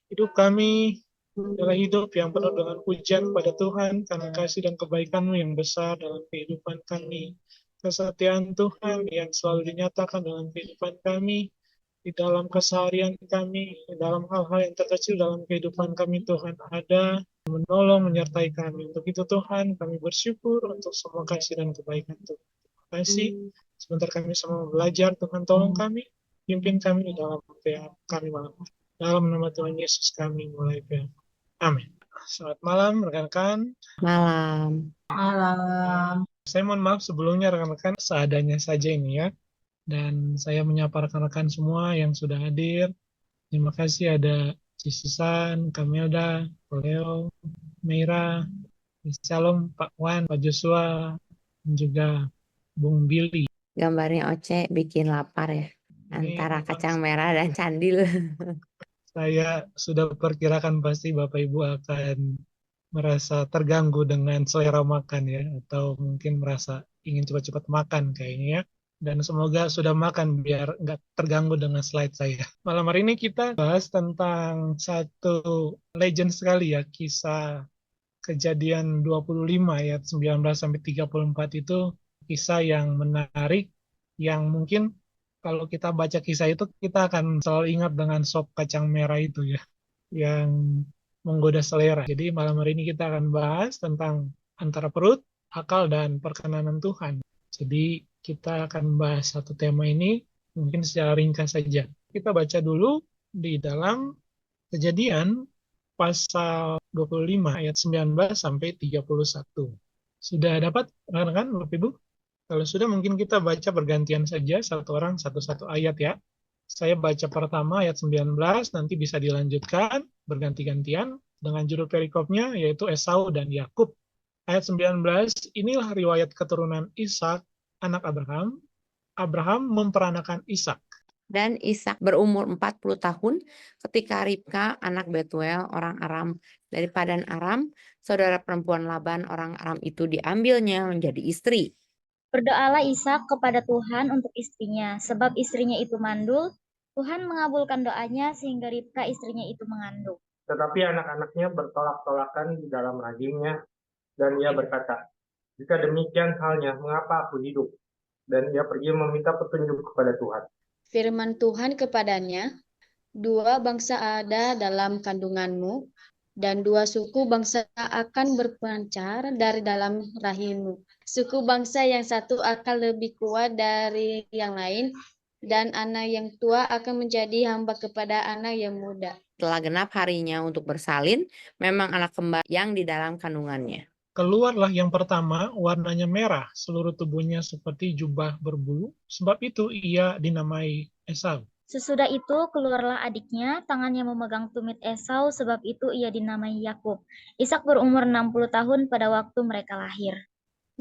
Hidup kami adalah hidup yang penuh dengan pujian pada Tuhan karena kasih dan kebaikan-Mu yang besar dalam kehidupan kami. Kesetiaan Tuhan yang selalu dinyatakan dalam kehidupan kami, di dalam keseharian kami, di dalam hal-hal yang terkecil dalam kehidupan kami, Tuhan ada menolong, menyertai kami. Untuk itu Tuhan, kami bersyukur untuk semua kasih dan kebaikan Tuhan. Terima kasih. Sebentar kami semua belajar, Tuhan tolong kami, pimpin kami di dalam apa kami malam hari. Dalam nama Tuhan Yesus kami mulai berdoa. Amin. Selamat malam rekan-rekan. Malam. Malam. Saya mohon maaf sebelumnya rekan-rekan, seadanya saja ini ya. Dan saya menyapa rekan-rekan semua yang sudah hadir. Terima kasih ada Cisusan, Kamelda, Leo, Meira, Shalom, Pak Wan, Pak Joshua, dan juga Bung Billy. Gambarnya Oce bikin lapar ya. Ini Antara memang kacang merah dan candil. saya sudah perkirakan pasti Bapak Ibu akan merasa terganggu dengan selera makan ya, atau mungkin merasa ingin cepat-cepat makan kayaknya ya. Dan semoga sudah makan biar nggak terganggu dengan slide saya. Malam hari ini kita bahas tentang satu legend sekali ya, kisah Kejadian 25 ayat 19 sampai 34 itu kisah yang menarik, yang mungkin kalau kita baca kisah itu kita akan selalu ingat dengan sop kacang merah itu ya, yang menggoda selera. Jadi malam hari ini kita akan bahas tentang antara perut, akal, dan perkenanan Tuhan. Jadi kita akan bahas satu tema ini mungkin secara ringkas saja. Kita baca dulu di dalam Kejadian pasal 25 ayat 19 sampai 31. Sudah dapat rekan-rekan Bapak Ibu? Kalau sudah mungkin kita baca bergantian saja, satu orang satu-satu ayat ya. Saya baca pertama ayat 19, nanti bisa dilanjutkan berganti-gantian dengan judul perikopnya yaitu Esau dan Yakub. Ayat 19, inilah riwayat keturunan Ishak, anak Abraham. Abraham memperanakan Ishak. Dan Ishak berumur 40 tahun ketika Ribka anak Betuel orang Aram dari Padan Aram, saudara perempuan Laban orang Aram itu diambilnya menjadi istri. Berdoalah Ishak kepada Tuhan untuk istrinya, sebab istrinya itu mandul. Tuhan mengabulkan doanya sehingga Ribka istrinya itu mengandung. Tetapi anak-anaknya bertolak-tolakan di dalam rahimnya, dan ia berkata, jika demikian halnya, mengapa aku hidup? Dan ia pergi meminta petunjuk kepada Tuhan. Firman Tuhan kepadanya, dua bangsa ada dalam kandunganmu, dan dua suku bangsa akan berpancar dari dalam rahimmu. Suku bangsa yang satu akan lebih kuat dari yang lain, dan anak yang tua akan menjadi hamba kepada anak yang muda. Setelah genap harinya untuk bersalin, memang anak kembar yang di dalam kandungannya. Keluarlah yang pertama, warnanya merah, seluruh tubuhnya seperti jubah berbulu, sebab itu ia dinamai Esau. Sesudah itu keluarlah adiknya, tangannya memegang tumit Esau, sebab itu ia dinamai Yakub. Ishak berumur 60 tahun pada waktu mereka lahir.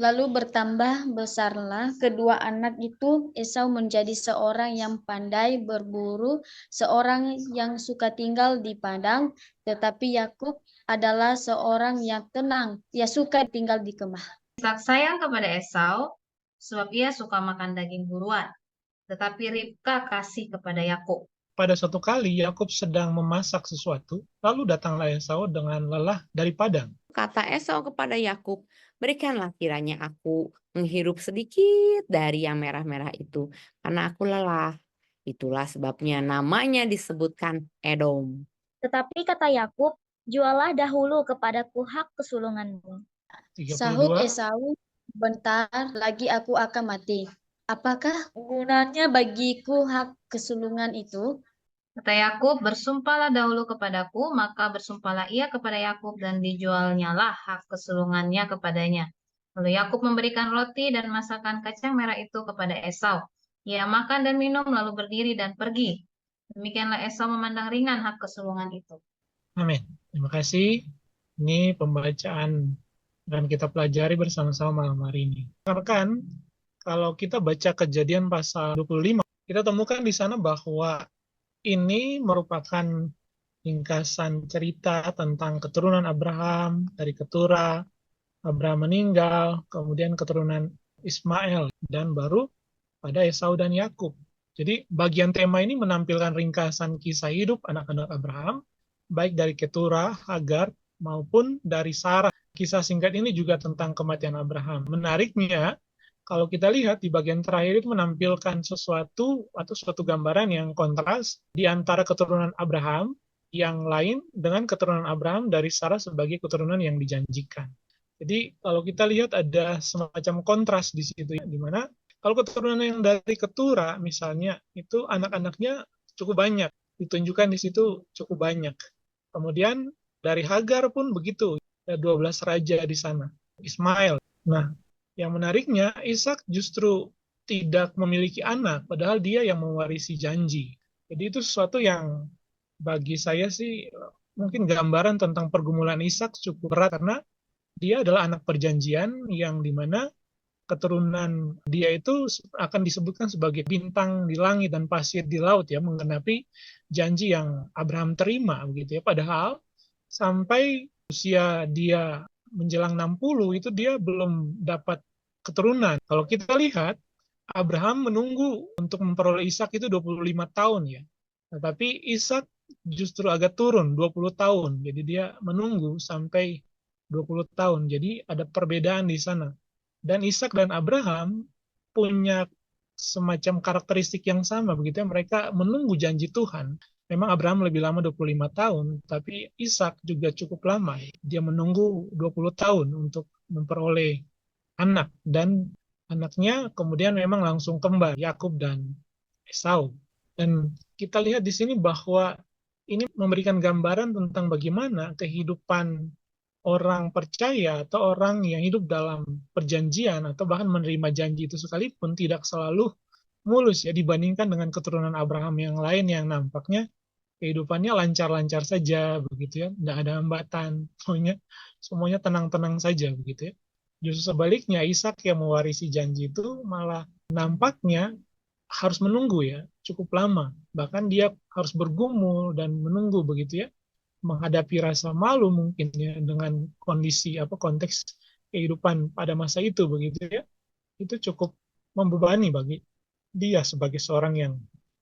Lalu bertambah besarlah kedua anak itu, Esau menjadi seorang yang pandai berburu, seorang yang suka tinggal di padang, tetapi Yakub adalah seorang yang tenang, ia suka tinggal di kemah. Ishak sayang kepada Esau, sebab ia suka makan daging buruan. Tetapi Ribka kasih kepada Yakub. Pada suatu kali Yakub sedang memasak sesuatu, lalu datanglah Esau dengan lelah dari padang. Kata Esau kepada Yakub, berikanlah kiranya aku menghirup sedikit dari yang merah-merah itu, karena aku lelah. Itulah sebabnya namanya disebutkan Edom. Tetapi kata Yakub, jualah dahulu kepadaku hak kesulunganmu. Sahut 32. Esau, bentar lagi aku akan mati. Apakah gunanya bagiku hak kesulungan itu? Kata Yakub, bersumpahlah dahulu kepadaku, maka bersumpahlah ia kepada Yakub dan dijualnyalah hak kesulungannya kepadanya. Lalu Yakub memberikan roti dan masakan kacang merah itu kepada Esau. Ia makan dan minum lalu berdiri dan pergi. Demikianlah Esau memandang ringan hak kesulungan itu. Amin. Terima kasih. Ini pembacaan dan kita pelajari bersama-sama malam hari ini. Rekan, kalau kita baca Kejadian pasal 25, kita temukan di sana bahwa ini merupakan ringkasan cerita tentang keturunan Abraham, dari Ketura, Abraham meninggal, kemudian keturunan Ismail, dan baru pada Esau dan Yakub. Jadi bagian tema ini menampilkan ringkasan kisah hidup anak-anak Abraham, baik dari Keturah, Hagar, maupun dari Sarah. Kisah singkat ini juga tentang kematian Abraham. Menariknya, kalau kita lihat di bagian terakhir itu menampilkan sesuatu atau suatu gambaran yang kontras di antara keturunan Abraham yang lain dengan keturunan Abraham dari Sarah sebagai keturunan yang dijanjikan. Jadi kalau kita lihat ada semacam kontras di situ, ya, di mana kalau keturunan yang dari Keturah misalnya itu anak-anaknya cukup banyak, ditunjukkan di situ cukup banyak. Kemudian dari Hagar pun begitu, ada 12 raja di sana. Ismail. Nah, yang menariknya Ishak justru tidak memiliki anak, padahal dia yang mewarisi janji. Jadi itu sesuatu yang bagi saya sih mungkin gambaran tentang pergumulan Ishak cukup berat karena dia adalah anak perjanjian yang dimana keturunan dia itu akan disebutkan sebagai bintang di langit dan pasir di laut ya, menggenapi janji yang Abraham terima begitu ya. Padahal sampai usia dia menjelang 60 itu dia belum dapat keturunan. Kalau kita lihat Abraham menunggu untuk memperoleh Ishak itu 25 tahun ya. Tetapi Ishak justru agak turun 20 tahun. Jadi dia menunggu sampai 20 tahun. Jadi ada perbedaan di sana. Dan Ishak dan Abraham punya semacam karakteristik yang sama begitu ya. Mereka menunggu janji Tuhan. Memang Abraham lebih lama 25 tahun, tapi Ishak juga cukup lama. Dia menunggu 20 tahun untuk memperoleh anak dan anaknya kemudian memang langsung kembar, Yakub dan Esau. Dan kita lihat di sini bahwa ini memberikan gambaran tentang bagaimana kehidupan orang percaya atau orang yang hidup dalam perjanjian atau bahkan menerima janji itu sekalipun tidak selalu mulus ya dibandingkan dengan keturunan Abraham yang lain yang nampaknya kehidupannya lancar-lancar saja begitu ya, tidak ada hambatan, semuanya tenang-tenang saja begitu ya. Justru sebaliknya Ishak yang mewarisi janji itu malah nampaknya harus menunggu ya, cukup lama. Bahkan dia harus bergumul dan menunggu begitu ya, menghadapi rasa malu mungkin ya dengan kondisi konteks kehidupan pada masa itu begitu ya. Itu cukup membebani bagi dia sebagai seorang yang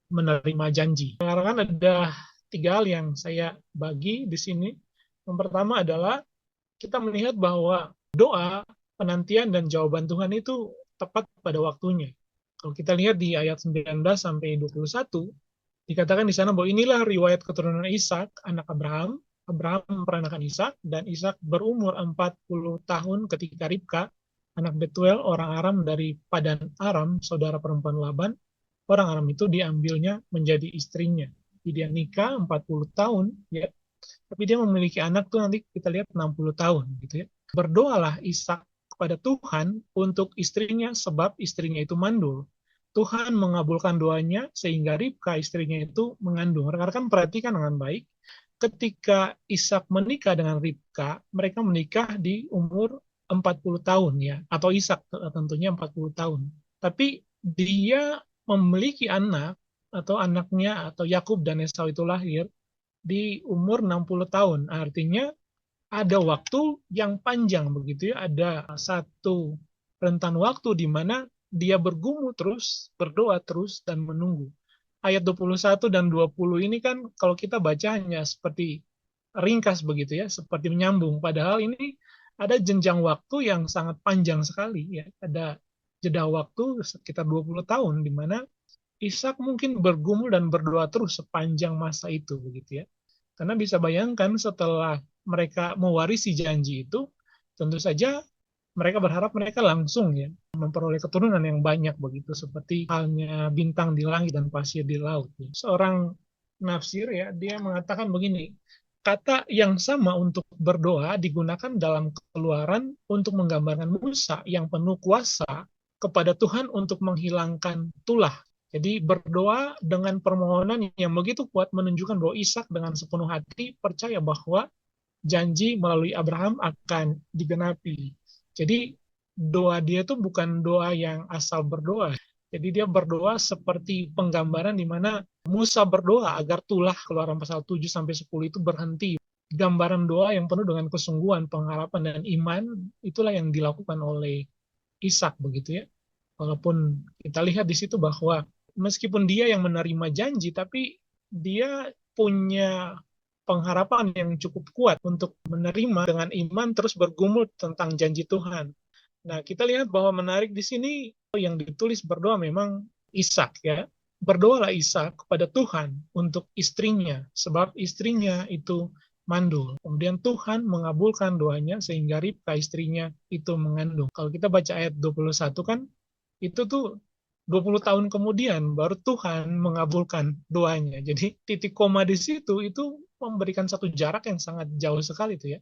menerima janji. Karena ada 3 hal yang saya bagi di sini. Yang pertama adalah kita melihat bahwa doa, penantian, dan jawaban Tuhan itu tepat pada waktunya. Kalau kita lihat di ayat 19 sampai 21, dikatakan di sana bahwa inilah riwayat keturunan Ishak, anak Abraham. Abraham memperanakan Ishak, dan Ishak berumur 40 tahun ketika Ribka, anak Betuel, orang Aram dari Padan Aram, saudara perempuan Laban, orang Aram itu diambilnya menjadi istrinya. Jadi dia nikah 40 tahun, ya. Tapi dia memiliki anak tuh nanti kita lihat 60 tahun, gitu ya. Berdoalah Ishak kepada Tuhan untuk istrinya, sebab istrinya itu mandul. Tuhan mengabulkan doanya sehingga Ribka istrinya itu mengandung. Rekan-rekan perhatikan dengan baik, ketika Ishak menikah dengan Ribka, mereka menikah di umur 40 tahun ya, atau Ishak tentunya 40 tahun. Tapi dia memiliki anak atau anaknya atau Yakub dan Esau itu lahir di umur 60 tahun. Artinya ada waktu yang panjang begitu ya, ada satu rentan waktu di mana dia bergumul terus, berdoa terus, dan menunggu. Ayat 21 dan 20 ini kan kalau kita baca hanya seperti ringkas begitu ya, seperti menyambung. Padahal ini ada jenjang waktu yang sangat panjang sekali ya. Ada jeda waktu sekitar 20 tahun di mana Ishak mungkin bergumul dan berdoa terus sepanjang masa itu begitu ya. Karena bisa bayangkan setelah mereka mewarisi janji itu, tentu saja mereka berharap mereka langsung ya memperoleh keturunan yang banyak begitu, seperti halnya bintang di langit dan pasir di laut. Seorang nafsir ya, dia mengatakan begini, kata yang sama untuk berdoa digunakan dalam Keluaran untuk menggambarkan Musa yang penuh kuasa kepada Tuhan untuk menghilangkan tulah. Jadi berdoa dengan permohonan yang begitu kuat menunjukkan bahwa Ishak dengan sepenuh hati percaya bahwa janji melalui Abraham akan digenapi. Jadi doa dia itu bukan doa yang asal berdoa. Jadi dia berdoa seperti penggambaran di mana Musa berdoa agar tulah, Keluaran pasal 7 sampai 10 itu berhenti. Gambaran doa yang penuh dengan kesungguhan, pengharapan, dan iman, itulah yang dilakukan oleh Ishak begitu ya. Walaupun kita lihat di situ bahwa meskipun dia yang menerima janji, tapi dia punya pengharapan yang cukup kuat untuk menerima dengan iman terus bergumul tentang janji Tuhan. Nah, kita lihat bahwa menarik di sini yang ditulis berdoa memang Ishak ya. Berdoalah Ishak kepada Tuhan untuk istrinya, sebab istrinya itu mandul. Kemudian Tuhan mengabulkan doanya sehingga Ribka istrinya itu mengandung. Kalau kita baca ayat 21 kan, itu tuh 20 tahun kemudian baru Tuhan mengabulkan doanya. Jadi titik koma di situ itu memberikan satu jarak yang sangat jauh sekali tuh ya.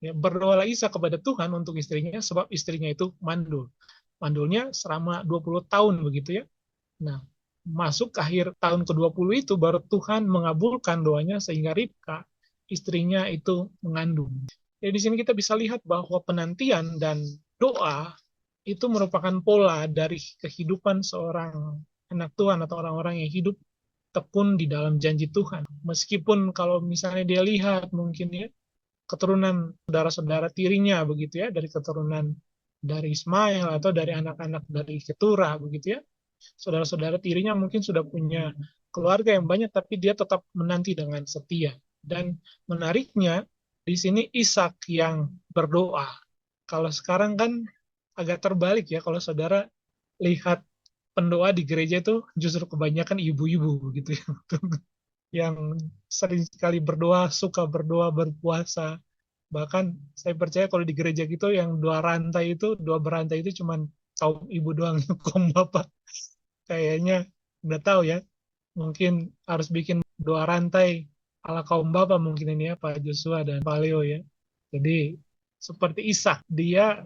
Ya, berdoalah Ishak kepada Tuhan untuk istrinya sebab istrinya itu mandul. Mandulnya selama 20 tahun begitu ya. Nah, masuk akhir tahun ke-20 itu baru Tuhan mengabulkan doanya sehingga Ribka istrinya itu mengandung. Jadi di sini kita bisa lihat bahwa penantian dan doa itu merupakan pola dari kehidupan seorang anak Tuhan atau orang-orang yang hidup tekun di dalam janji Tuhan. Meskipun kalau misalnya dia lihat mungkin ya keturunan saudara-saudara tirinya begitu ya, dari keturunan dari Ismail atau dari anak-anak dari Keturah begitu ya, saudara-saudara tirinya mungkin sudah punya keluarga yang banyak, tapi dia tetap menanti dengan setia. Dan menariknya, di sini Ishak yang berdoa. Kalau sekarang kan agak terbalik ya, kalau saudara lihat pendoa di gereja itu justru kebanyakan ibu-ibu gitu ya. Yang sering sekali berdoa, suka berdoa, berpuasa. Bahkan saya percaya kalau di gereja gitu yang dua berantai itu cuman kaum ibu doang, kaum bapak kayaknya nggak tahu ya, mungkin harus bikin dua rantai ala kaum bapak mungkin ini ya, Pak Joshua dan Pak Leo ya. Jadi seperti Ishak, dia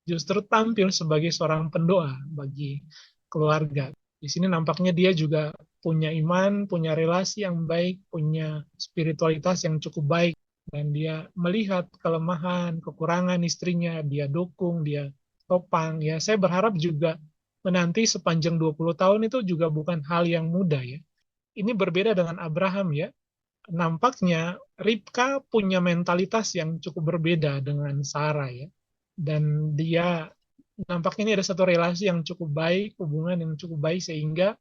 justru tampil sebagai seorang pendoa bagi keluarga. Di sini nampaknya dia juga punya iman, punya relasi yang baik, punya spiritualitas yang cukup baik. Dan dia melihat kelemahan, kekurangan istrinya, dia dukung, dia topang. Ya, saya berharap juga menanti sepanjang 20 tahun itu juga bukan hal yang mudah ya. Ini berbeda dengan Abraham ya. Nampaknya Ribka punya mentalitas yang cukup berbeda dengan Sarah ya. Dan dia nampaknya ini ada satu relasi yang cukup baik, hubungan yang cukup baik sehingga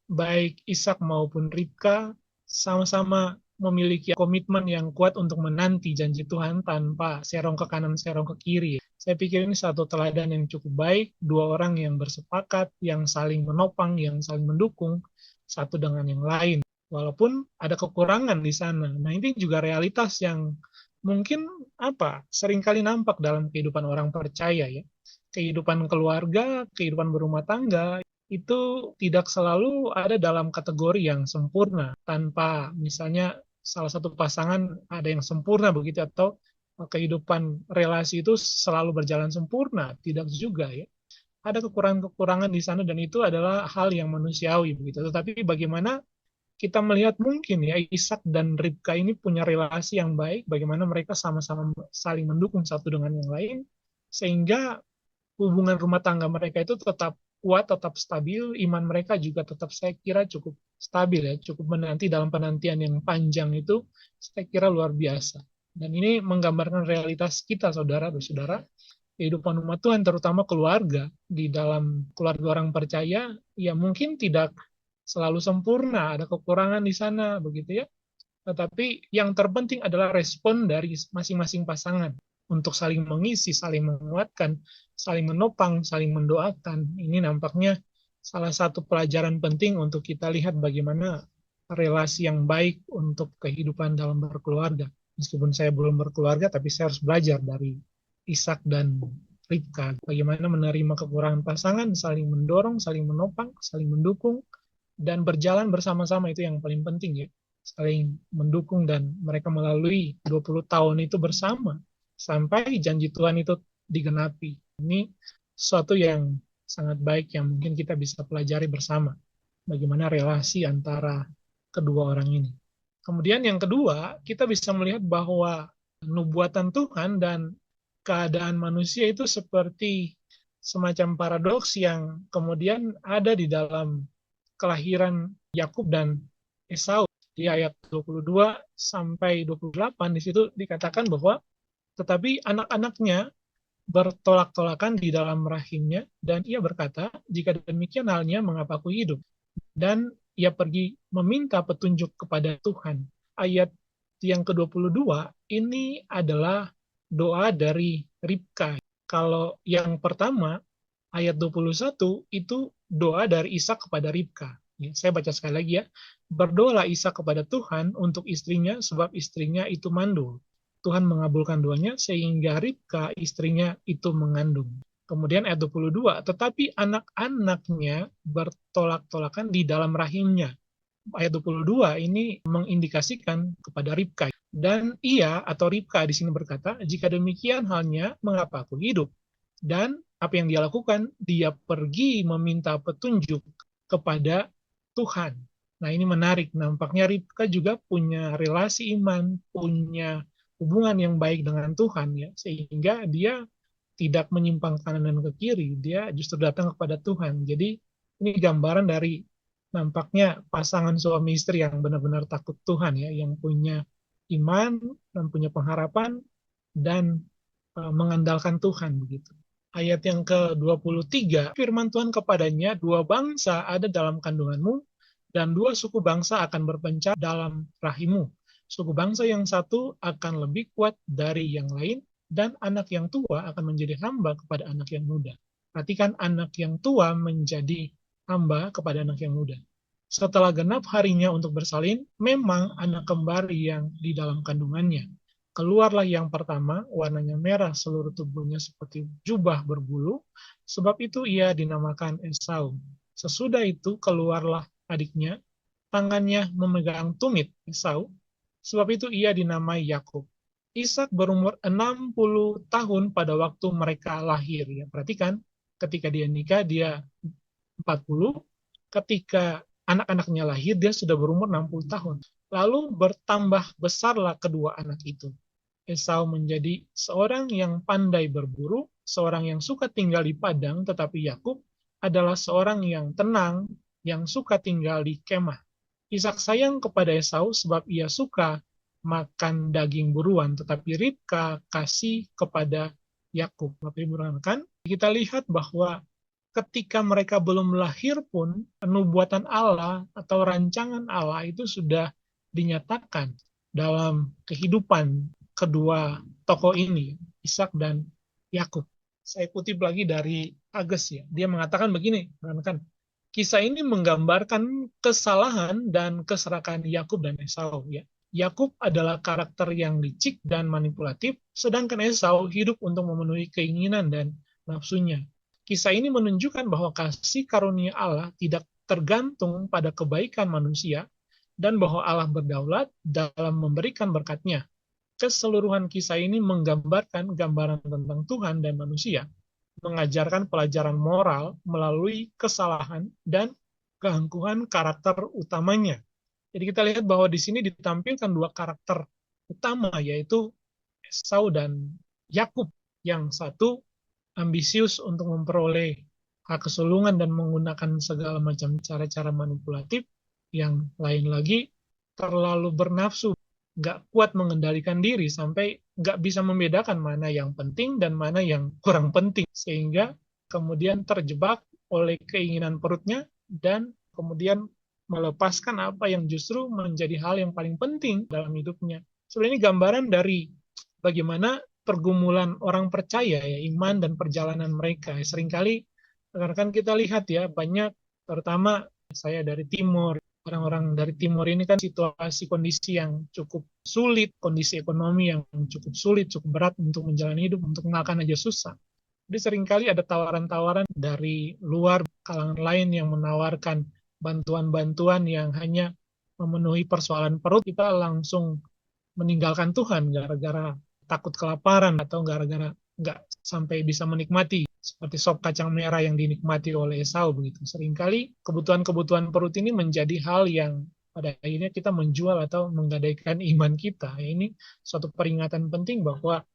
baik Ishak maupun Ribka sama-sama memiliki komitmen yang kuat untuk menanti janji Tuhan tanpa serong ke kanan, serong ke kiri. Saya pikir ini satu teladan yang cukup baik, dua orang yang bersepakat, yang saling menopang, yang saling mendukung satu dengan yang lain. Walaupun ada kekurangan di sana. Nah, ini juga realitas yang mungkin seringkali nampak dalam kehidupan orang percaya ya. Kehidupan keluarga, kehidupan berumah tangga itu tidak selalu ada dalam kategori yang sempurna tanpa misalnya salah satu pasangan ada yang sempurna begitu atau kehidupan relasi itu selalu berjalan sempurna, tidak juga ya. Ada kekurangan-kekurangan di sana dan itu adalah hal yang manusiawi begitu. Tetapi bagaimana kita melihat mungkin ya Ishak dan Ribka ini punya relasi yang baik, bagaimana mereka sama-sama saling mendukung satu dengan yang lain, sehingga hubungan rumah tangga mereka itu tetap kuat, tetap stabil, iman mereka juga tetap saya kira cukup stabil ya, cukup menanti dalam penantian yang panjang itu saya kira luar biasa. Dan ini menggambarkan realitas kita saudara-saudara, kehidupan umat Tuhan terutama keluarga, di dalam keluarga orang percaya, ya mungkin tidak selalu sempurna, ada kekurangan di sana begitu ya. Tetapi yang terpenting adalah respon dari masing-masing pasangan untuk saling mengisi, saling menguatkan, saling menopang, saling mendoakan. Ini nampaknya salah satu pelajaran penting untuk kita lihat bagaimana relasi yang baik untuk kehidupan dalam berkeluarga. Meskipun saya belum berkeluarga, tapi saya harus belajar dari Ishak dan Ribka. Bagaimana menerima kekurangan pasangan, saling mendorong, saling menopang, saling mendukung, dan berjalan bersama-sama itu yang paling penting ya. Saling mendukung dan mereka melalui 20 tahun itu bersama sampai janji Tuhan itu digenapi. Ini sesuatu yang sangat baik yang mungkin kita bisa pelajari bersama. Bagaimana relasi antara kedua orang ini. Kemudian yang kedua, kita bisa melihat bahwa nubuatan Tuhan dan keadaan manusia itu seperti semacam paradoks yang kemudian ada di dalam kelahiran Yakub dan Esau. Di ayat 22 sampai 28 di situ dikatakan bahwa tetapi anak-anaknya bertolak-tolakan di dalam rahimnya dan ia berkata, jika demikian halnya mengapa aku hidup? dan ia pergi meminta petunjuk kepada Tuhan. Ayat yang ke-22 ini adalah doa dari Ribka. Kalau yang pertama, ayat 21 itu doa dari Ishak kepada Ribka. Ya, saya baca sekali lagi ya. Berdoalah Ishak kepada Tuhan untuk istrinya sebab istrinya itu mandul. Tuhan mengabulkan doanya sehingga Ribka istrinya itu mengandung. Kemudian ayat 22, tetapi anak-anaknya bertolak-tolakan di dalam rahimnya. Ayat 22 ini mengindikasikan kepada Ribka. Dan ia atau Ribka di sini berkata, jika demikian halnya, mengapa aku hidup? Dan apa yang dia lakukan? Dia pergi meminta petunjuk kepada Tuhan. Nah, ini menarik. Nampaknya Ribka juga punya relasi iman, punya hubungan yang baik dengan Tuhan, ya, sehingga dia tidak menyimpang kanan dan ke kiri, dia justru datang kepada Tuhan. Jadi ini gambaran dari nampaknya pasangan suami istri yang benar-benar takut Tuhan, ya, yang punya iman dan punya pengharapan dan mengandalkan Tuhan begitu. Ayat yang ke-23, firman Tuhan kepadanya, dua bangsa ada dalam kandunganmu dan dua suku bangsa akan berpencar dalam rahimmu. Suku bangsa yang satu akan lebih kuat dari yang lain, dan anak yang tua akan menjadi hamba kepada anak yang muda. Perhatikan, anak yang tua menjadi hamba kepada anak yang muda. Setelah genap harinya untuk bersalin, memang anak kembar yang di dalam kandungannya. Keluarlah yang pertama, warnanya merah, seluruh tubuhnya seperti jubah berbulu, sebab itu ia dinamakan Esau. Sesudah itu keluarlah adiknya, tangannya memegang tumit Esau, sebab itu ia dinamai Yakub. Ishak berumur 60 tahun pada waktu mereka lahir. Ya, perhatikan, ketika dia nikah, dia 40. Ketika anak-anaknya lahir, dia sudah berumur 60 tahun. Lalu bertambah besarlah kedua anak itu. Esau menjadi seorang yang pandai berburu, seorang yang suka tinggal di padang, tetapi Yakub adalah seorang yang tenang, yang suka tinggal di kemah. Ishak sayang kepada Esau sebab ia suka makan daging buruan, tetapi Ribka kasih kepada Yakub. Bapak Ibu rekan, kita lihat bahwa ketika mereka belum lahir pun, nubuatan Allah atau rancangan Allah itu sudah dinyatakan dalam kehidupan kedua tokoh ini, Ishak dan Yakub. Saya kutip lagi dari Ages, ya. Dia mengatakan begini, rekan, kisah ini menggambarkan kesalahan dan keserakahan Yakub dan Esau, ya. Yakub adalah karakter yang licik dan manipulatif, sedangkan Esau hidup untuk memenuhi keinginan dan nafsunya. Kisah ini menunjukkan bahwa kasih karunia Allah tidak tergantung pada kebaikan manusia dan bahwa Allah berdaulat dalam memberikan berkat-Nya. Keseluruhan kisah ini menggambarkan gambaran tentang Tuhan dan manusia, mengajarkan pelajaran moral melalui kesalahan dan keangkuhan karakter utamanya. Jadi kita lihat bahwa di sini ditampilkan dua karakter utama, yaitu Esau dan Yakub. Yang satu ambisius untuk memperoleh hak kesulungan dan menggunakan segala macam cara-cara manipulatif. Yang lain lagi terlalu bernafsu, nggak kuat mengendalikan diri sampai nggak bisa membedakan mana yang penting dan mana yang kurang penting. Sehingga kemudian terjebak oleh keinginan perutnya dan kemudian melepaskan apa yang justru menjadi hal yang paling penting dalam hidupnya. Sebenarnya ini gambaran dari bagaimana pergumulan orang percaya, ya, iman dan perjalanan mereka. Seringkali rekan-rekan kita lihat, ya, banyak, terutama saya dari timur, orang-orang dari timur ini kan situasi kondisi yang cukup sulit, kondisi ekonomi yang cukup sulit, cukup berat untuk menjalani hidup, untuk makan aja susah. Jadi seringkali ada tawaran-tawaran dari luar, kalangan lain yang menawarkan bantuan-bantuan yang hanya memenuhi persoalan perut, kita langsung meninggalkan Tuhan gara-gara takut kelaparan atau gara-gara nggak sampai bisa menikmati seperti sop kacang merah yang dinikmati oleh Esau begitu. Seringkali kebutuhan-kebutuhan perut ini menjadi hal yang pada akhirnya kita menjual atau menggadaikan iman kita. Ini suatu peringatan penting bahwa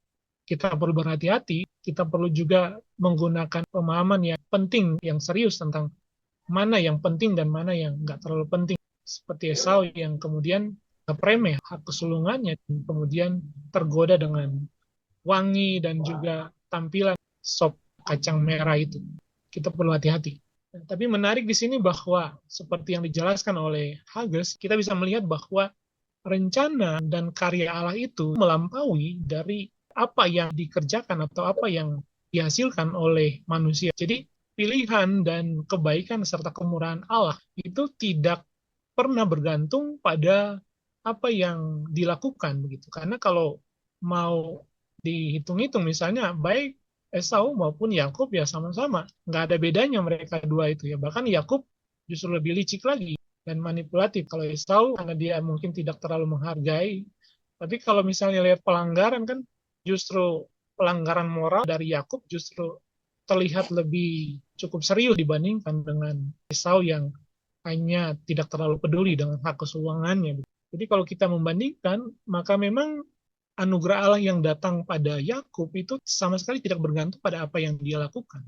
kita perlu berhati-hati, kita perlu juga menggunakan pemahaman yang penting, yang serius tentang mana yang penting dan mana yang nggak terlalu penting. Seperti Esau yang kemudian remeh hak kesulungannya, kemudian tergoda dengan wangi dan juga tampilan sop kacang merah itu. Kita perlu hati-hati. Tapi menarik di sini bahwa seperti yang dijelaskan oleh Hages, kita bisa melihat bahwa rencana dan karya Allah itu melampaui dari apa yang dikerjakan atau apa yang dihasilkan oleh manusia. Jadi pilihan dan kebaikan serta kemurahan Allah itu tidak pernah bergantung pada apa yang dilakukan begitu. Karena kalau mau dihitung-hitung misalnya baik Esau maupun Yakub ya sama-sama, nggak ada bedanya mereka dua itu ya. Bahkan Yakub justru lebih licik lagi dan manipulatif. Kalau Esau karena dia mungkin tidak terlalu menghargai, tapi kalau misalnya lihat pelanggaran kan justru pelanggaran moral dari Yakub justru terlihat lebih cukup serius dibandingkan dengan Esau yang hanya tidak terlalu peduli dengan hak keseluruhannya. Jadi kalau kita membandingkan, maka memang anugerah Allah yang datang pada Yakub itu sama sekali tidak bergantung pada apa yang dia lakukan.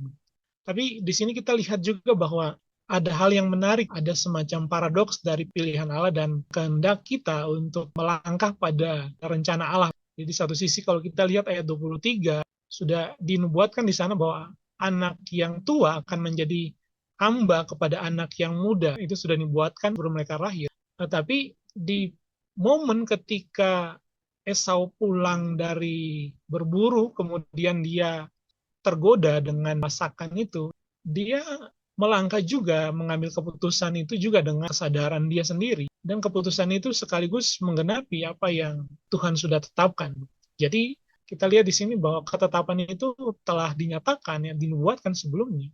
Tapi di sini kita lihat juga bahwa ada hal yang menarik, ada semacam paradoks dari pilihan Allah dan kehendak kita untuk melangkah pada rencana Allah. Jadi di satu sisi kalau kita lihat ayat 23, sudah dinubuatkan di sana bahwa anak yang tua akan menjadi hamba kepada anak yang muda. Itu sudah dibuatkan sebelum mereka lahir. Tetapi di momen ketika Esau pulang dari berburu, kemudian dia tergoda dengan masakan itu, dia melangkah juga mengambil keputusan itu juga dengan kesadaran dia sendiri. Dan keputusan itu sekaligus menggenapi apa yang Tuhan sudah tetapkan. Jadi kita lihat di sini bahwa ketetapan itu telah dinyatakan, ya, dinubuatkan sebelumnya.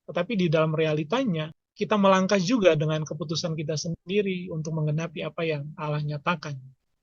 Tetapi di dalam realitanya, kita melangkah juga dengan keputusan kita sendiri untuk menggenapi apa yang Allah nyatakan.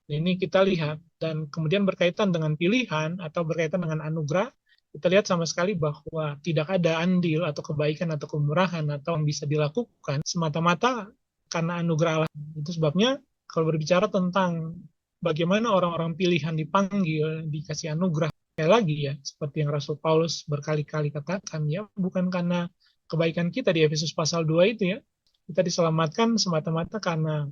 Ini kita lihat, dan kemudian berkaitan dengan pilihan atau berkaitan dengan anugerah, kita lihat sama sekali bahwa tidak ada andil atau kebaikan atau kemurahan atau yang bisa dilakukan semata-mata karena anugerah Allah. Itu sebabnya kalau berbicara tentang bagaimana orang-orang pilihan dipanggil, dikasih anugerah, sekali lagi ya, seperti yang Rasul Paulus berkali-kali katakan, ya bukan karena kebaikan kita di Efesus pasal 2 itu ya, kita diselamatkan semata-mata karena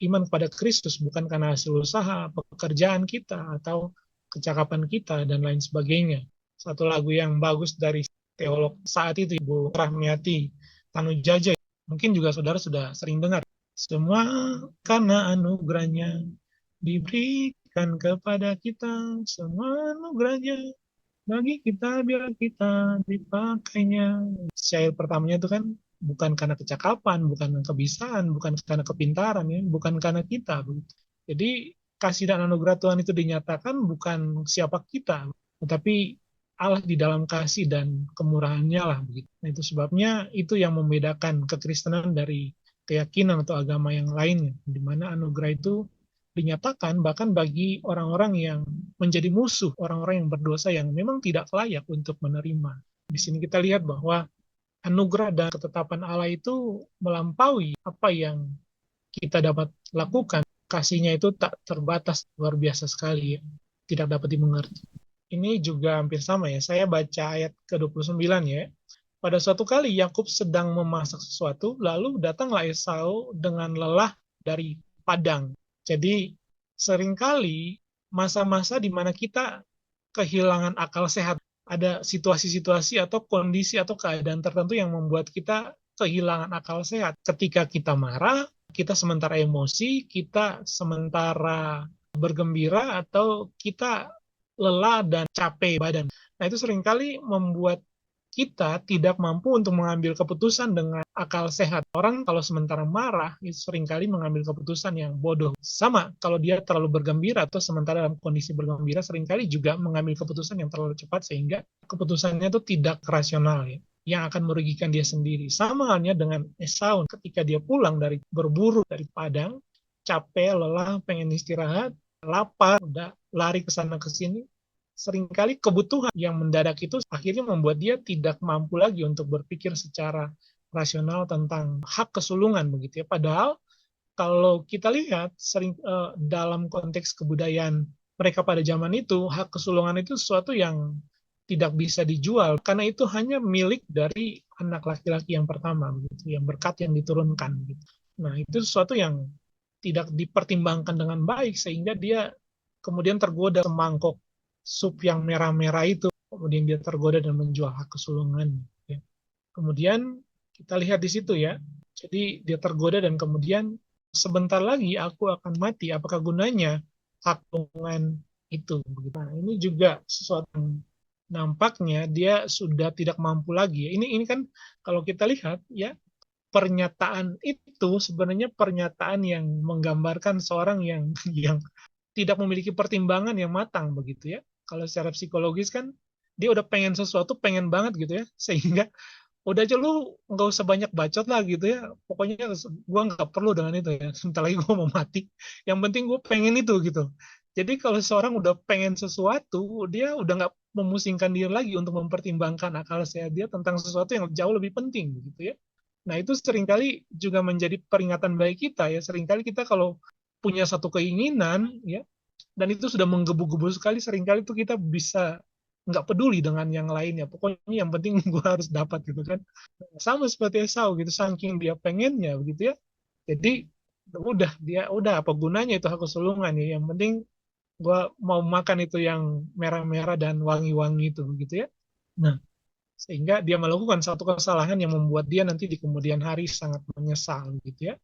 iman kepada Kristus, bukan karena hasil usaha, pekerjaan kita, atau kecakapan kita, dan lain sebagainya. Satu lagu yang bagus dari teolog saat itu, Ibu Rahmiati Tanujaja, mungkin juga saudara sudah sering dengar. Semua karena anugerahnya diberikan kepada kita, semua anugerahnya bagi kita, biar kita dipakainya. Syair pertamanya itu kan, bukan karena kecakapan, bukan karena kebisaan, bukan karena kepintaran, ya, bukan karena kita. Jadi kasih dan anugerah Tuhan itu dinyatakan bukan siapa kita, tetapi Allah di dalam kasih dan kemurahannya lah. Begitu. Nah, itu sebabnya itu yang membedakan kekristenan dari keyakinan atau agama yang lainnya, di mana anugerah itu dinyatakan bahkan bagi orang-orang yang menjadi musuh, orang-orang yang berdosa yang memang tidak layak untuk menerima. Di sini kita lihat bahwa anugerah dan ketetapan Allah itu melampaui apa yang kita dapat lakukan. Kasihnya itu tak terbatas, luar biasa sekali, ya. Tidak dapat dimengerti. Ini juga hampir sama ya. Saya baca ayat ke-29 ya. Pada suatu kali Yakub sedang memasak sesuatu, lalu datanglah Esau dengan lelah dari padang. Jadi seringkali masa-masa di mana kita kehilangan akal sehat. Ada situasi-situasi atau kondisi atau keadaan tertentu yang membuat kita kehilangan akal sehat. Ketika kita marah, kita sementara emosi, kita sementara bergembira, atau kita lelah dan capek badan. Nah, itu seringkali membuat kita tidak mampu untuk mengambil keputusan dengan akal sehat. Orang kalau sementara marah, itu seringkali mengambil keputusan yang bodoh. Sama, kalau dia terlalu bergembira atau sementara dalam kondisi bergembira, seringkali juga mengambil keputusan yang terlalu cepat sehingga keputusannya itu tidak rasional, ya, yang akan merugikan dia sendiri. Sama halnya dengan Esau, ketika dia pulang dari berburu dari padang, capek, lelah, pengen istirahat, lapar, udah lari ke sana ke sini, seringkali kebutuhan yang mendadak itu akhirnya membuat dia tidak mampu lagi untuk berpikir secara rasional tentang hak kesulungan begitu ya. Padahal kalau kita lihat dalam konteks kebudayaan mereka pada zaman itu, hak kesulungan itu sesuatu yang tidak bisa dijual karena itu hanya milik dari anak laki-laki yang pertama begitu, yang berkat yang diturunkan gitu. Nah, itu sesuatu yang tidak dipertimbangkan dengan baik sehingga dia kemudian tergoda semangkok sup yang merah-merah itu, kemudian dia tergoda dan menjual hak kesulungan. Ya. Kemudian Kita lihat di situ ya. Jadi dia tergoda dan kemudian sebentar lagi aku akan mati. Apakah gunanya hak tunggangan itu? Nah, ini juga sesuatu yang nampaknya dia sudah tidak mampu lagi. Ini kan kalau kita lihat ya, pernyataan itu sebenarnya pernyataan yang menggambarkan seorang yang yang tidak memiliki pertimbangan yang matang begitu ya. Kalau secara psikologis kan dia udah pengen sesuatu, pengen banget gitu ya, sehingga udah aja lu nggak usah banyak bacot lah gitu ya. Pokoknya gua nggak perlu dengan itu ya. Sebentar lagi gua mau mati. Yang penting gue pengen itu gitu. Jadi kalau seorang udah pengen sesuatu, dia udah nggak memusingkan diri lagi untuk mempertimbangkan akal sehat dia tentang sesuatu yang jauh lebih penting gitu ya. Nah itu seringkali juga menjadi peringatan bagi kita ya. Seringkali kita kalau punya satu keinginan ya, dan itu sudah menggebu-gebu sekali, seringkali itu kita bisa nggak peduli dengan yang lainnya. Pokoknya yang penting gue harus dapat gitu kan. Sama seperti Esau gitu, saking dia pengennya begitu ya. Jadi udah apa gunanya itu hak kesulungan ya. Yang penting gue mau makan itu yang merah-merah dan wangi-wangi itu begitu ya. Nah, sehingga dia melakukan satu kesalahan yang membuat dia nanti di kemudian hari sangat menyesal gitu ya.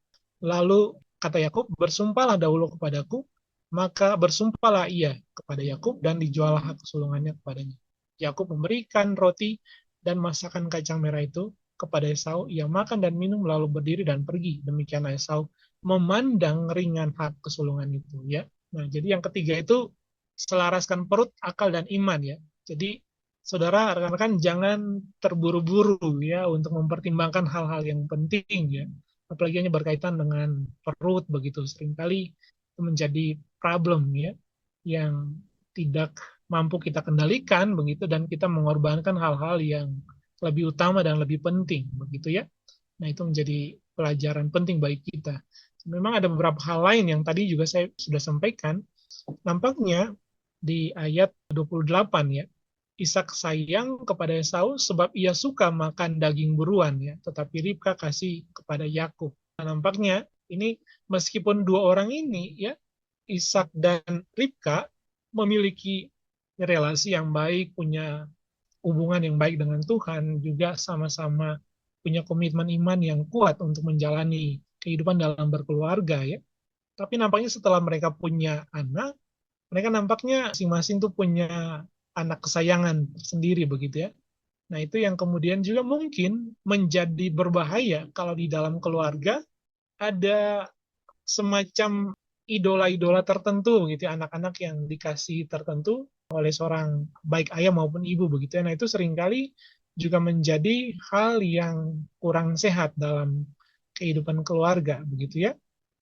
Lalu kata Yakub, bersumpahlah dahulu kepadaku, maka bersumpahlah ia kepada Yakub dan dijuallah hak kesulungannya kepadanya. Yakub memberikan roti dan masakan kacang merah itu kepada Esau. Ia makan dan minum lalu berdiri dan pergi. Demikian Esau memandang ringan hak kesulungan itu ya. Nah, jadi yang ketiga itu selaraskan perut, akal dan iman ya. Jadi saudara rekan-rekan jangan terburu-buru ya untuk mempertimbangkan hal-hal yang penting ya. Apalagi hanya berkaitan dengan perut begitu. Seringkali itu menjadi problem ya yang tidak mampu kita kendalikan begitu dan kita mengorbankan hal-hal yang lebih utama dan lebih penting begitu ya. Nah, itu menjadi pelajaran penting bagi kita. Memang ada beberapa hal lain yang tadi juga saya sudah sampaikan. Nampaknya di ayat 28 ya, Ishak sayang kepada Esau sebab ia suka makan daging buruan ya, tetapi Ribka kasih kepada Yakub. Nah, nampaknya ini meskipun dua orang ini ya, Ishak dan Ribka memiliki relasi yang baik, punya hubungan yang baik dengan Tuhan, juga sama-sama punya komitmen iman yang kuat untuk menjalani kehidupan dalam berkeluarga ya. Tapi nampaknya setelah mereka punya anak, mereka nampaknya masing-masing tuh punya anak kesayangan sendiri begitu ya. Nah, itu yang kemudian juga mungkin menjadi berbahaya kalau di dalam keluarga ada semacam idola-idola tertentu gitu ya, anak-anak yang dikasih tertentu oleh seorang baik ayah maupun ibu begitu ya. Nah, itu seringkali juga menjadi hal yang kurang sehat dalam kehidupan keluarga begitu ya.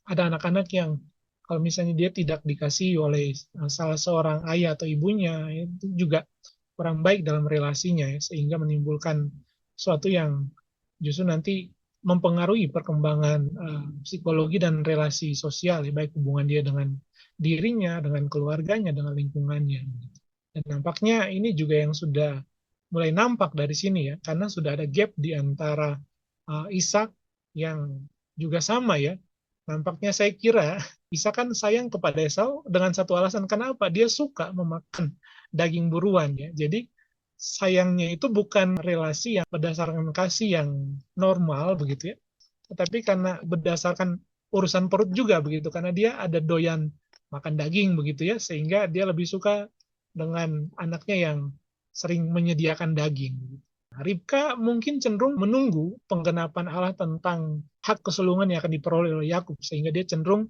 Ada anak-anak yang kalau misalnya dia tidak dikasih oleh salah seorang ayah atau ibunya, itu juga kurang baik dalam relasinya ya, sehingga menimbulkan sesuatu yang justru nanti mempengaruhi perkembangan psikologi dan relasi sosial, ya, baik hubungan dia dengan dirinya, dengan keluarganya, dengan lingkungannya. Dan nampaknya ini juga yang sudah mulai nampak dari sini ya, karena sudah ada gap di antara Ishak yang juga sama ya. Nampaknya saya kira Ishak kan sayang kepada Esau dengan satu alasan, kenapa? Dia suka memakan daging buruan ya. Jadi sayangnya itu bukan relasi yang berdasarkan kasih yang normal begitu ya, tetapi karena berdasarkan urusan perut juga begitu, karena dia ada doyan makan daging begitu ya, sehingga dia lebih suka dengan anaknya yang sering menyediakan daging. Ribka mungkin cenderung menunggu penggenapan Allah tentang hak kesulungan yang akan diperoleh oleh Yakub, sehingga dia cenderung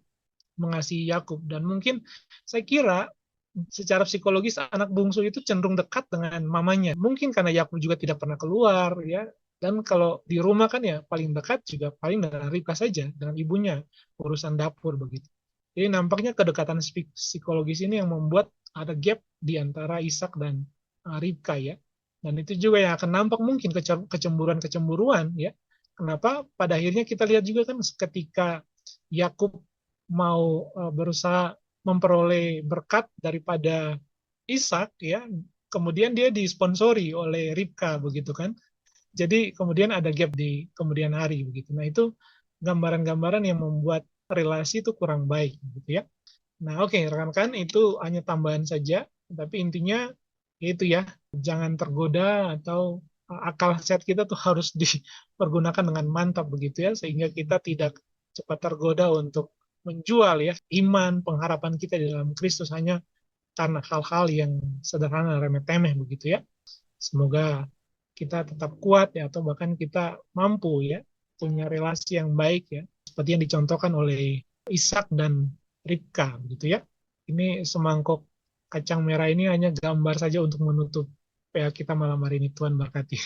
mengasihi Yakub. Dan mungkin saya kira secara psikologis anak bungsu itu cenderung dekat dengan mamanya. Mungkin karena Yakub juga tidak pernah keluar ya. Dan kalau di rumah kan ya paling dekat juga paling dengan Ribka saja, dengan ibunya, urusan dapur begitu. Jadi nampaknya kedekatan psikologis ini yang membuat ada gap di antara Ishak dan Ribka ya. Dan itu juga yang akan nampak mungkin kecemburuan-kecemburuan ya. Kenapa? Pada akhirnya kita lihat juga kan ketika Yakub mau berusaha memperoleh berkat daripada Ishak ya, kemudian dia disponsori oleh Ribka begitu kan. Jadi kemudian ada gap di kemudian hari begitu. Nah, itu gambaran-gambaran yang membuat relasi itu kurang baik gitu ya. Nah, oke, rekan-rekan, itu hanya tambahan saja, tapi intinya itu ya, jangan tergoda atau akal sehat kita tuh harus dipergunakan dengan mantap begitu ya, sehingga kita tidak cepat tergoda untuk menjual ya iman, pengharapan kita di dalam Kristus hanya karena hal-hal yang sederhana, remeh-temeh begitu ya. Semoga kita tetap kuat ya, atau bahkan kita mampu ya punya relasi yang baik ya, seperti yang dicontohkan oleh Ishak dan Ribka begitu ya. Ini semangkok kacang merah ini hanya gambar saja untuk menutup PA kita malam hari ini. Tuhan berkati.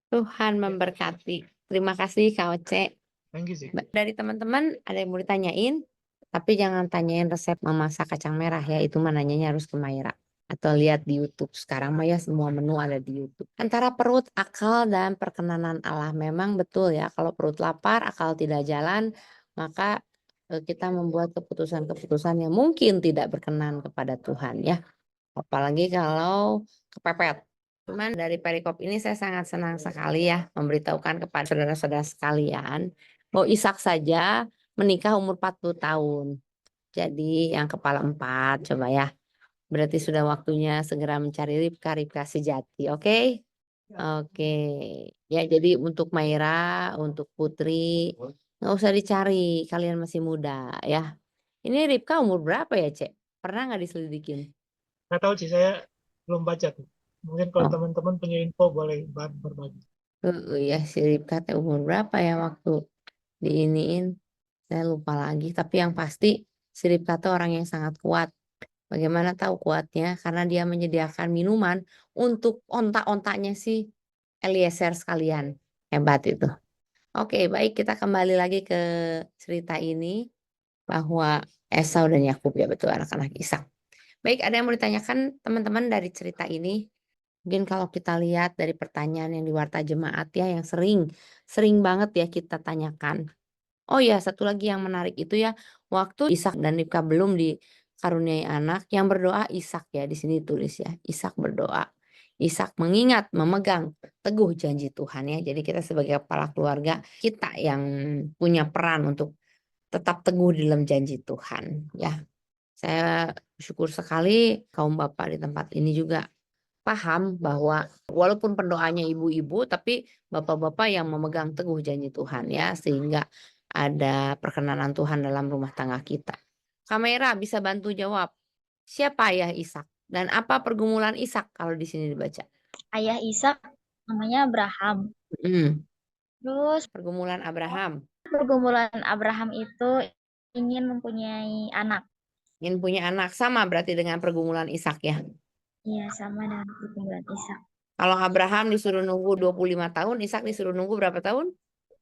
Tuhan memberkati. Terima kasih Kak Oce. Thank you sih. Dari teman-teman ada yang mau ditanyain, tapi jangan tanyain resep memasak kacang merah ya, itu mah nanyanya harus ke Maira. Atau lihat di YouTube. Sekarang mah ya semua menu ada di YouTube. Antara perut, akal, dan perkenanan Allah. Memang betul ya, kalau perut lapar, akal tidak jalan, maka kita membuat keputusan-keputusan yang mungkin tidak berkenan kepada Tuhan ya. Apalagi kalau kepepet. Cuman dari perikop ini saya sangat senang sekali ya memberitahukan kepada saudara-saudara sekalian bahwa Ishak saja menikah umur 40 tahun. Jadi yang kepala 4 coba ya. Berarti sudah waktunya segera mencari Ribka sejati. Oke? Oke. Ya jadi untuk Maira, untuk Putri, nggak usah dicari. Kalian masih muda ya. Ini Ribka umur berapa ya, Cek? Pernah nggak diselidikin? Nggak tahu sih, saya belum baca tuh. Mungkin kalau Oh. teman-teman punya info boleh berbagi. Ya si Ribka teh umur berapa ya waktu diiniin, saya lupa lagi, tapi yang pasti si Ribka tuh orang yang sangat kuat. Bagaimana tahu kuatnya? Karena dia menyediakan minuman untuk onta-ontanya si Eliezer sekalian. Hebat itu. Oke, baik, kita kembali lagi ke cerita ini bahwa Esau dan Yakub ya, betul, anak-anak Ishak. Baik, ada yang mau ditanyakan teman-teman dari cerita ini? Mungkin kalau kita lihat dari pertanyaan yang di Warta Jemaat ya, yang sering banget ya kita tanyakan. Oh ya, satu lagi yang menarik itu ya, waktu Ishak dan Ribka belum dikaruniai anak, yang berdoa Ishak ya, di sini tulis ya, Ishak berdoa. Ishak mengingat, memegang teguh janji Tuhan ya. Jadi kita sebagai kepala keluarga, kita yang punya peran untuk tetap teguh di dalam janji Tuhan ya. Saya bersyukur sekali kaum bapak di tempat ini juga paham bahwa walaupun pendoanya ibu-ibu, tapi bapak-bapak yang memegang teguh janji Tuhan ya, sehingga ada perkenanan Tuhan dalam rumah tangga kita. Kamera bisa bantu jawab, siapa ayah Ishak dan apa pergumulan Ishak kalau di sini dibaca? Ayah Ishak namanya Abraham. Terus Pergumulan Abraham. pergumulan Abraham itu ingin mempunyai anak. Ingin punya anak, sama berarti dengan pergumulan Ishak ya. Iya, sama dengan pergumulan Ishak. Kalau Abraham disuruh nunggu 25 tahun, Ishak disuruh nunggu berapa tahun?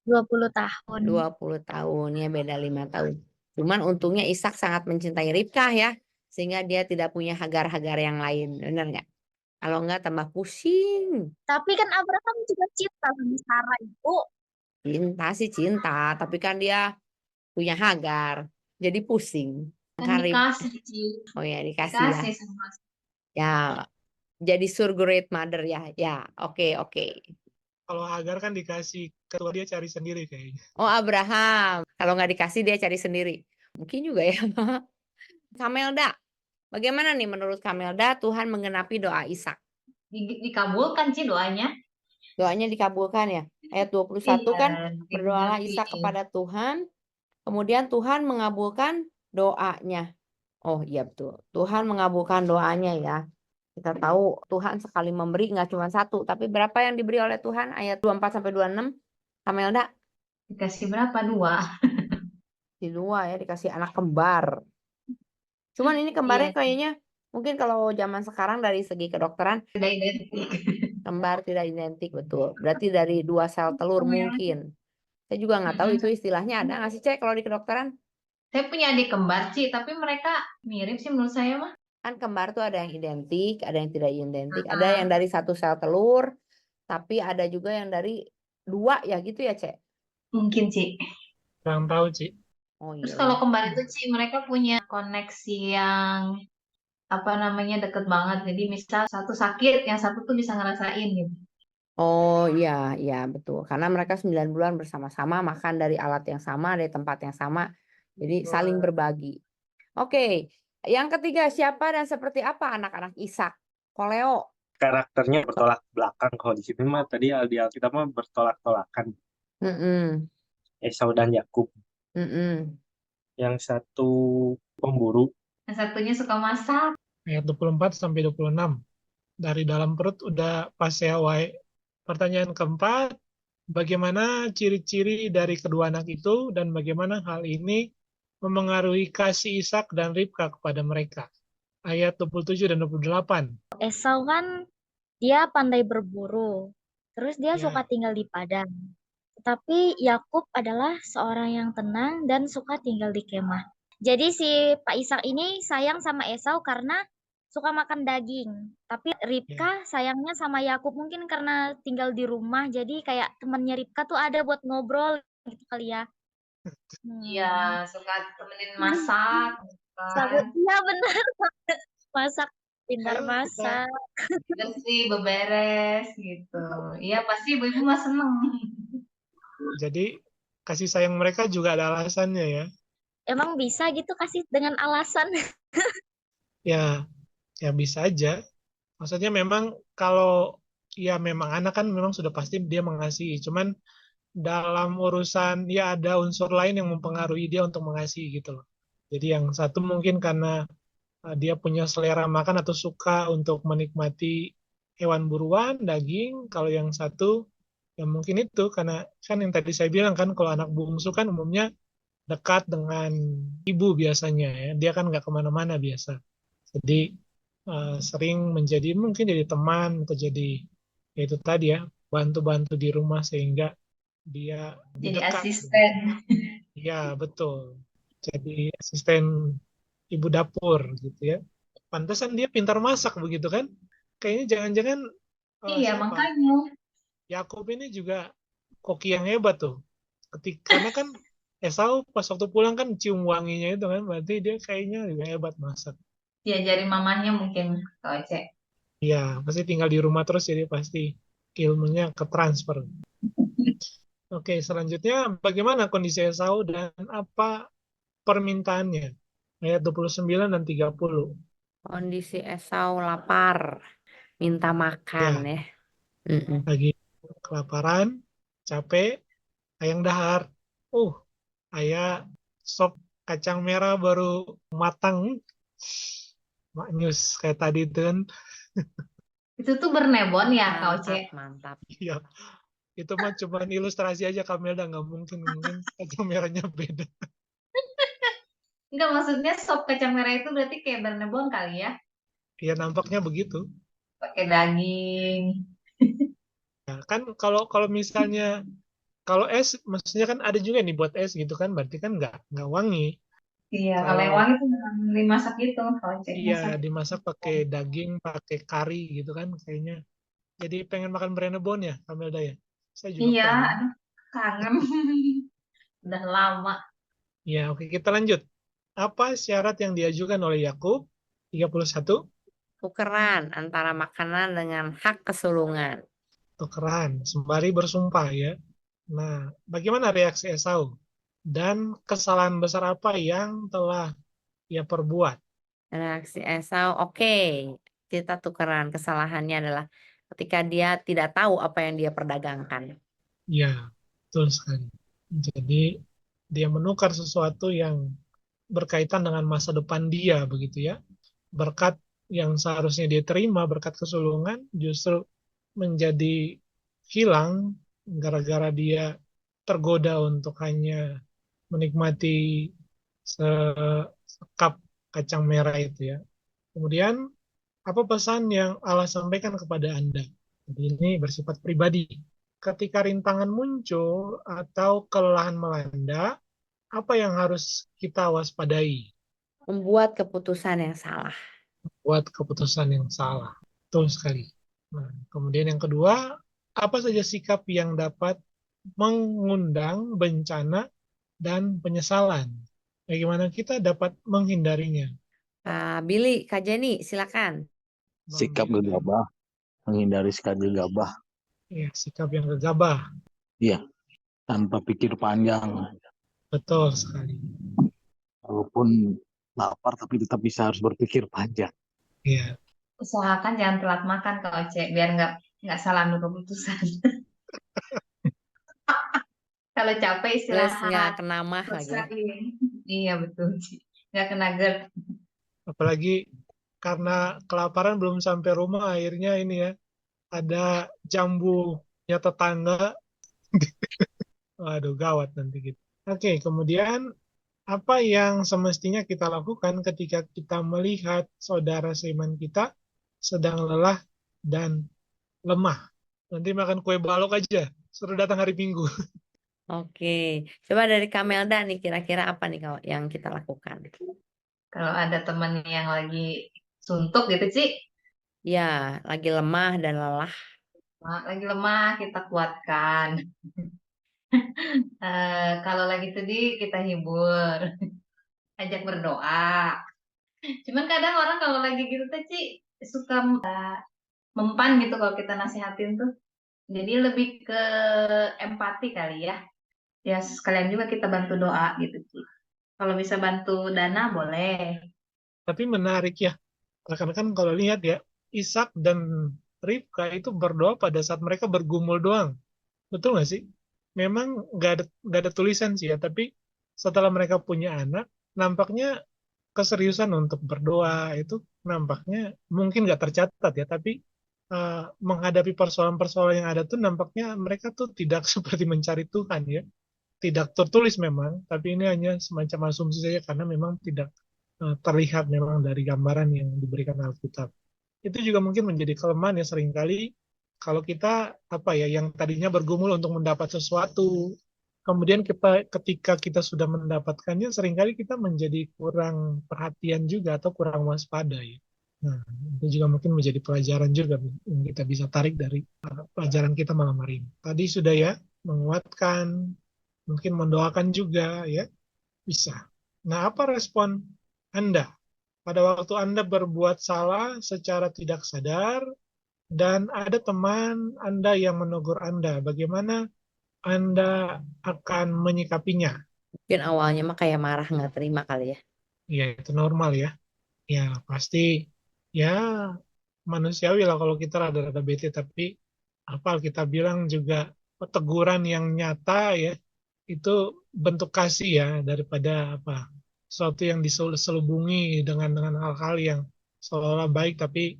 20 tahun. 20 tahun ya, beda 5 tahun. Cuman untungnya Ishak sangat mencintai Ribka ya, sehingga dia tidak punya Hagar-Hagar yang lain, benar nggak? Kalau nggak tambah pusing. Tapi kan Abraham juga cinta sama Sarah, Ibu. Cinta sih cinta, tapi kan dia punya Hagar, jadi pusing. Kan dikasih, Ci. Oh ya, dikasih ya. Dikasih sama Ya, jadi surrogate mother ya. Ya, oke. Kalau Hagar kan dikasih ketua, dia cari sendiri kayaknya. Oh, Abraham. Kalau nggak dikasih dia cari sendiri. Mungkin juga ya. Kamelda. Bagaimana nih menurut Kamelda Tuhan menggenapi doa Ishak? dikabulkan, Ci, doanya. Doanya dikabulkan ya. Ayat 21 kan, Iya, berdoalah digenapi. Ishak kepada Tuhan. Kemudian Tuhan mengabulkan doanya. Oh iya betul. Tuhan mengabulkan doanya ya. Kita tahu Tuhan sekali memberi nggak cuma satu. Tapi berapa yang diberi oleh Tuhan? Ayat 24-26. Kamelda? Dikasih berapa? 2. Di 2 ya, dikasih anak kembar. Cuman ini kembarnya Iya. kayaknya mungkin kalau zaman sekarang dari segi kedokteran Tidak identik. kembar tidak identik, betul. Berarti dari 2 sel telur mungkin. Saya juga nggak tahu itu istilahnya ada nggak sih, Cek, kalau di kedokteran? Saya punya adik kembar, Ci, tapi mereka mirip sih menurut saya mah. Kan kembar tuh ada yang identik, ada yang tidak identik, ada yang dari 1 sel telur, tapi ada juga yang dari 2 ya gitu ya, Cek? Mungkin, Ci. Kurang tahu, Ci. Oh Terus iya. kalau kembar itu, Ci, mereka punya koneksi yang deket banget. Jadi misal satu sakit, yang satu tuh bisa ngerasain gitu. Oh iya betul. Karena mereka 9 bulan bersama-sama, makan dari alat yang sama, dari tempat yang sama. Jadi saling berbagi. Oke, yang ketiga, siapa dan seperti apa anak-anak Ishak? Koleo, karakternya bertolak belakang. Kalau di sini mah tadi di Alkitab mah bertolak-tolakan. Mm-mm. Esau dan Yakub. Mm-mm. Yang satu pemburu. Yang satunya suka masak. Ayat 24 sampai 26. Dari dalam perut udah pas ya, wae. Pertanyaan keempat, bagaimana ciri-ciri dari kedua anak itu dan bagaimana hal ini memengaruhi kasih Ishak dan Ribka kepada mereka? Ayat 27 dan 28. Esau kan dia pandai berburu, terus dia suka Ya, tinggal di padang. Tetapi Yakub adalah seorang yang tenang dan suka tinggal di kemah. Jadi si Pak Ishak ini sayang sama Esau karena suka makan daging. Tapi ya. Ribka sayangnya sama Yakub mungkin karena tinggal di rumah. Jadi kayak temannya Ribka tuh ada buat ngobrol gitu kali ya. Iya, Hmm. suka temenin masak, gitu kan. Iya benar, masak, pintar Ayo kita, masak. Bersih, beberes, gitu. Iya, pasti ibu-ibu mah seneng. jadi kasih sayang mereka juga ada alasannya ya. Emang bisa gitu kasih dengan alasan. Ya, ya bisa aja. Maksudnya memang kalau ya memang anak kan memang sudah pasti dia mengasihi. Cuman dalam urusan ya ada unsur lain yang mempengaruhi dia untuk mengasihi gitu loh. Jadi yang satu mungkin karena dia punya selera makan atau suka untuk menikmati hewan buruan, daging. Kalau yang satu ya mungkin itu karena kan yang tadi saya bilang kan kalau anak bungsu kan umumnya dekat dengan ibu biasanya ya. Dia kan nggak kemana-mana biasa. Jadi sering menjadi mungkin jadi teman atau jadi ya itu tadi ya bantu-bantu di rumah sehingga dia lebih Jadi dekat. asisten. Iya betul. Jadi asisten ibu dapur gitu ya. Pantesan dia pintar masak begitu kan? Kayaknya jangan-jangan Iya, siapa? makanya. Yakub ini juga koki yang hebat tuh. Karena kan Esau pas waktu pulang kan cium wanginya itu kan, berarti dia kayaknya juga hebat masak. Ya, jari mamanya mungkin, Kak Oce. Iya, pasti tinggal di rumah terus jadi pasti ilmunya ketransfer. Oke, selanjutnya bagaimana kondisi Esau dan apa permintaannya? Ayat 29 dan 30. Kondisi Esau lapar, minta makan Ya, ya. Mm-mm. lagi kelaparan, capek, ayang dahar. Uh, ayah sop kacang merah baru matang. Maknyus kayak tadi itu kan. Itu tuh bernebon ya, Kak Oce. Mantap, mantap. Iya, itu mah cuma ilustrasi aja Kamelda, nggak mungkin mungkin kacang merahnya beda. Enggak, maksudnya sop kacang merah itu berarti kayak bernebon kali ya. Ya nampaknya begitu. Pakai daging. Nah, kan kalau kalau misalnya kalau es, maksudnya kan ada juga nih buat es gitu kan, berarti kan nggak wangi. Iya, kalau yang Kalau wangi tuh dimasak gitu, Kak Oce. iya Masak. dimasak pakai daging, pakai kari gitu kan, kayaknya. Jadi pengen makan Brenebon ya, Kamelda ya. Saya juga Iya, pengen. aduh, kangen. Udah lama. Ya, oke kita lanjut. Apa syarat yang diajukan oleh Yakub? 31, Tukeran antara makanan dengan hak kesulungan. tukeran, sembari bersumpah ya. Nah, bagaimana reaksi Esau? Dan kesalahan besar apa yang telah ia perbuat? Reaksi Esau, oke, kita tukeran. Kesalahannya adalah ketika dia tidak tahu apa yang dia perdagangkan. Ya, betul sekali. Jadi, dia menukar sesuatu yang berkaitan dengan masa depan dia, begitu ya. Berkat yang seharusnya dia terima, berkat kesulungan, justru menjadi hilang gara-gara dia tergoda untuk hanya menikmati sekap kacang merah itu ya. Kemudian, apa pesan yang Allah sampaikan kepada Anda? Jadi ini bersifat pribadi. Ketika rintangan muncul atau kelelahan melanda, apa yang harus kita waspadai? Membuat keputusan yang salah. Buat keputusan yang salah. Betul sekali. Nah, kemudian yang kedua, apa saja sikap yang dapat mengundang bencana dan penyesalan? Bagaimana kita dapat menghindarinya? Billy, Kak Jenny, silakan. Bang Sikap Billy. gegabah, menghindari sikap gegabah. Ya, sikap yang gegabah. Iya, tanpa pikir panjang. Betul sekali. Walaupun lapar tapi tetap bisa harus berpikir panjang. Ya, Usahakan jangan telat makan Kak Oce, biar nggak salah ambil keputusan. Kalau capek Plus nggak istirahat, kena mah lagi. selesaiin. Iya betul, Ci. Nggak kena GERD. Apalagi karena kelaparan belum sampai rumah, akhirnya ini ya, ada jambunya tetangga. Waduh, gawat nanti gitu. Oke, kemudian apa yang semestinya kita lakukan ketika kita melihat saudara seiman kita sedang lelah dan lemah? Nanti makan kue balok aja, suruh datang hari Minggu. Oke, coba dari Kamelda nih kira-kira apa nih yang kita lakukan? Kalau ada teman yang lagi suntuk gitu, Ci, Ya, lagi lemah dan lelah. lagi lemah kita kuatkan. Kalau lagi sedih kita hibur, ajak berdoa. Cuman kadang orang kalau lagi gitu tuh, Ci, suka mempan gitu kalau kita nasihatin tuh. Jadi lebih ke empati kali ya. Ya sekalian juga kita bantu doa gitu, Ci. Kalau bisa bantu dana boleh. Tapi menarik ya, rekan-rekan kalau lihat ya, Ishak dan Ribka itu berdoa pada saat mereka bergumul doang. Betul nggak sih? Memang nggak ada tulisan sih ya, tapi setelah mereka punya anak, nampaknya keseriusan untuk berdoa itu nampaknya mungkin nggak tercatat ya, tapi menghadapi persoalan-persoalan yang ada tuh nampaknya mereka tuh tidak seperti mencari Tuhan ya. Tidak tertulis memang, tapi ini hanya semacam asumsi saja karena memang tidak terlihat memang dari gambaran yang diberikan Alkitab. Itu juga mungkin menjadi kelemahan ya seringkali kalau kita apa ya yang tadinya bergumul untuk mendapat sesuatu, kemudian ketika kita sudah mendapatkannya seringkali kita menjadi kurang perhatian juga atau kurang waspada ya. Nah, itu juga mungkin menjadi pelajaran juga yang kita bisa tarik dari pelajaran kita malam hari ini. Tadi sudah ya menguatkan, mungkin mendoakan juga ya, bisa. Nah, apa respon Anda pada waktu Anda berbuat salah secara tidak sadar dan ada teman Anda yang menegur Anda? Bagaimana Anda akan menyikapinya? Mungkin awalnya mah kayak marah nggak terima kali ya. Ya, itu normal ya. Ya, pasti ya manusiawi lah kalau kita rada-rada bete, tapi apa kita bilang juga teguran yang nyata ya, itu bentuk kasih ya daripada apa sesuatu yang diselubungi dengan hal-hal yang seolah baik tapi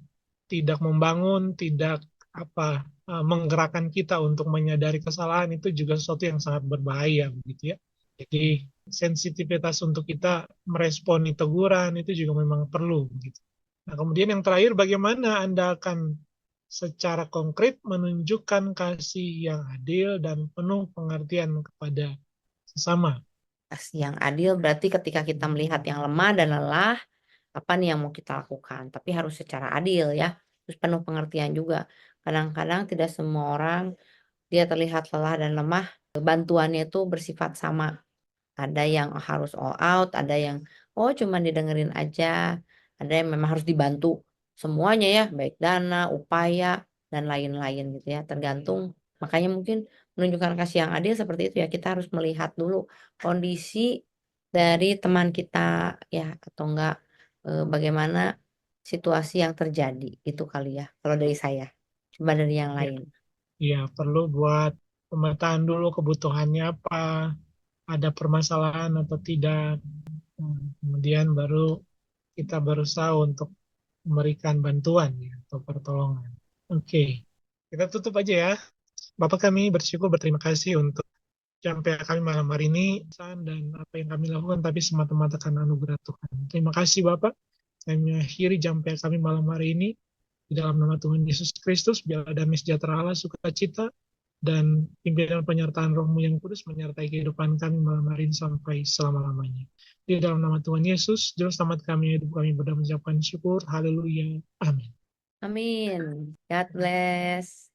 tidak membangun, tidak apa menggerakkan kita untuk menyadari kesalahan itu juga sesuatu yang sangat berbahaya begitu ya. Jadi sensitivitas untuk kita meresponi teguran itu juga memang perlu begitu. Nah, kemudian yang terakhir bagaimana Anda akan secara konkret menunjukkan kasih yang adil dan penuh pengertian kepada sesama. Kasih yang adil berarti ketika kita melihat yang lemah dan lelah, apa nih yang mau kita lakukan? Tapi harus secara adil ya, terus penuh pengertian juga. Kadang-kadang tidak semua orang dia terlihat lelah dan lemah, bantuannya itu bersifat sama. Ada yang harus all out, ada yang oh cuman didengerin aja, ada yang memang harus dibantu semuanya ya, baik dana, upaya dan lain-lain gitu ya, tergantung. Makanya mungkin menunjukkan kasih yang adil seperti itu ya, kita harus melihat dulu kondisi dari teman kita ya atau enggak bagaimana situasi yang terjadi itu kali ya. Kalau dari saya, coba dari yang Ya, lain. ya perlu buat pemetaan dulu kebutuhannya apa, ada permasalahan atau tidak. Kemudian baru kita berusaha untuk memberikan bantuan ya, atau pertolongan. Oke, kita tutup aja ya. Bapak kami bersyukur berterima kasih untuk sampai kami malam hari ini dan apa yang kami lakukan tapi semata-mata karena anugerah Tuhan. Terima kasih Bapak. Kami mengakhiri jumpa kami malam hari ini di dalam nama Tuhan Yesus Kristus. Biarlah damai sejahtera Allah, sukacita dan pimpinan penyertaan Roh-Mu yang kudus menyertai kehidupan kami malam hari ini sampai selama-lamanya. Di dalam nama Tuhan Yesus, Juru Selamat kami, hidup kami berdamai mengucapkan syukur. Haleluya. Amin. Amin. God bless.